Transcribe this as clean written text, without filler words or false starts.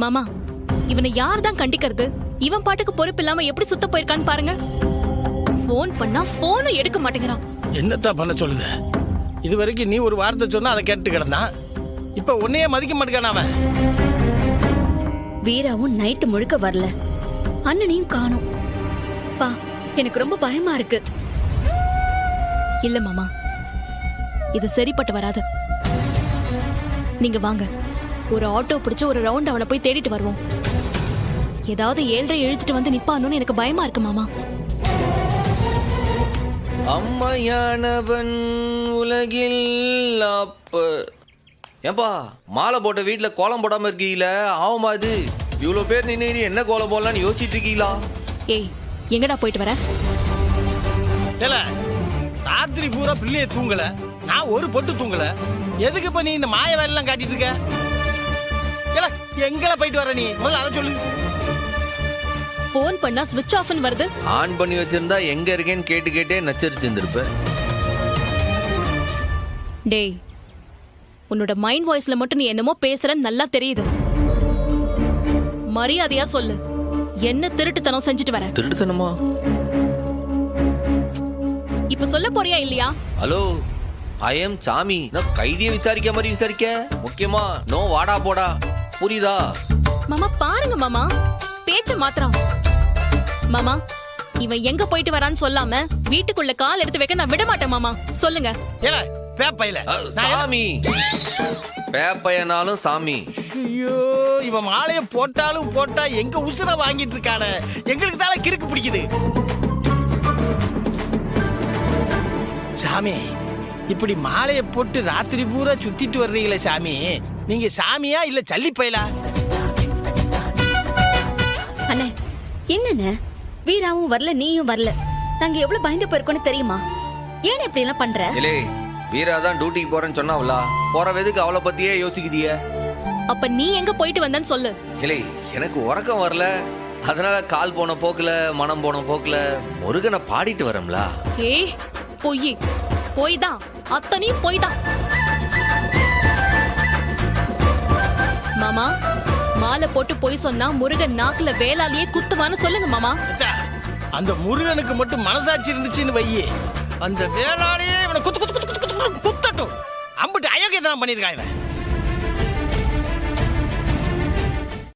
மாமா, இவனை யார் தான் கண்டிக்கிறது? இவன் பாட்டுக்கு பொறுப்பு இல்லாம எப்படி சுத்த போயிருக்கான்னு பாருங்க. போன் பண்ணா போனும் எடுக்க மாட்டேங்கிறான். என்னத்தான் பண்ண சொல்லுத? இது வரைக்கும் நீ ஒரு வார்த்தை சொன்னா அதை கேட்டு கிடந்தான். இப்ப உன்னையே மதிக்க மாட்டேங்கான அவன். வீராவும் நைட்டு முழுக்க வரல, அண்ணனையும் காணோம். பா, எனக்கு ரொம்ப பயமா இருக்கு. இல்ல மாமா, இது சரிப்பட்டு வராது. நீங்க வாங்க, ஒரு ஆட்டோ பிடிச்சு ஒரு ரவுண்ட் அவனை போய் தேடிட்டு வருவோம். ஏதாவது 7:30 இழுத்துட்டு வந்து நிப்பானு எனக்கு பயமா இருக்கு மாமா. அம்மையானவன் உலகில் அப்ப ஏன்பா மாலை போட்ட வீட்டுல கோலம் போடாம இருக்கீங்கள? ஆகுமா இது? இவ்வளவு பேர் நின்று என்ன கோலம் போடலான்னு யோசிச்சுட்டு இருக்கீங்களா? ஏய், எங்கடா போயிட்டு வர? ராத்திரி பூரா பிள்ளைய தூங்கல, நான் ஒரு பொட்டு தூங்கல. எதுக்கு இப்ப நீ இந்த மாய வேலையெல்லாம் காட்டிட்டு இருக்க? எங்கல போயிட்டு வர நீ? முதல்ல அதை சொல்லு. போன் பண்ணா ஸ்விட்ச் ஆஃப்னு வருது. ஆன் பண்ணி வச்சிருந்தா எங்க இருக்கேன்னு கேட்டு கேட்டே நச்சரிச்சிருந்திருப்ப. டேய், உன்னோட மைண்ட் வாய்ஸ்ல மட்டும் நீ என்னமோ பேசுறன்னு நல்லா தெரியுது. மரியாதையா சொல்லு, என்ன திருட்டுத்தனம் செஞ்சுட்டு வர? திருட்டுத்தனமா? இப்ப சொல்ல போறியா இல்லையா? ஹலோ, ஐ எம் சாமி. நான் கைதியை விசாரிக்க மாதிரி விசாரிக்க? முக்கியமா நோ வாடா போடா, புரியுதா? மாமா பாருங்க மாமா, பேச்ச மாத்திரம். மாமா, இவன் எங்க போயிட்டு வரான்னு சொல்லாம வீட்டுக்குள்ள கால் எடுத்து வைக்க நான் விட மாட்டேன் மாமா. சொல்லுங்க. சாமி, பேப்பையனாலும் சாமி. ஐயோ, இவன் மாலைய போட்டாலும் போட்டா எங்க உசுர வாங்கிட்டு இருக்கான. எங்களுக்கு தான் கிறுக்கு பிடிக்குது. சாமி, இப்படி மாலைய போட்டு ராத்திரி பூரா சுத்திட்டு வர்றீங்களே சாமி, நீங்க சாமியா இல்ல சல்லி பயலா? அண்ணே, என்னண்ணே, வீராவும் வரல, நீயும் வரல. நாங்க எவ்வளவு பயந்து போயிருக்கோன்னு தெரியுமா? ஏன் இப்படி எல்லாம் பண்ற? இல்லே, வீரா தான் டியூட்டிக்கு போறேன்னு சொன்னாவளா? போற வெதுக்கு அவளை பத்தியே யோசிக்குதிய? அப்ப நீ எங்க போயிட்டு வந்தன்னு சொல்லு. இல்லே, எனக்கு உறக்கம் வரல, அதனால கால் போன போக்குல மனம் போன போக்குல முருகனை பாடிட்டு வரம்ல. ஏய், பொய் போய் தான், அத்தனையும் போய் தான். மாமா, மாலை போட்டு போய் சொன்னா முருகன் நாக்குல வேளாலேயே குத்துவான்னு சொல்லுங்க மாமா. அந்த முருகனுக்கு மட்டும் மனசாட்சி இருந்துச்சுன்னு வையே, அந்த வேளாலேயே இவனை குத்து குத்து குத்து குத்து குத்தட்டும். அம்பிட்டு அயோக்கியத்தனம் பண்ணிருக்காங்க.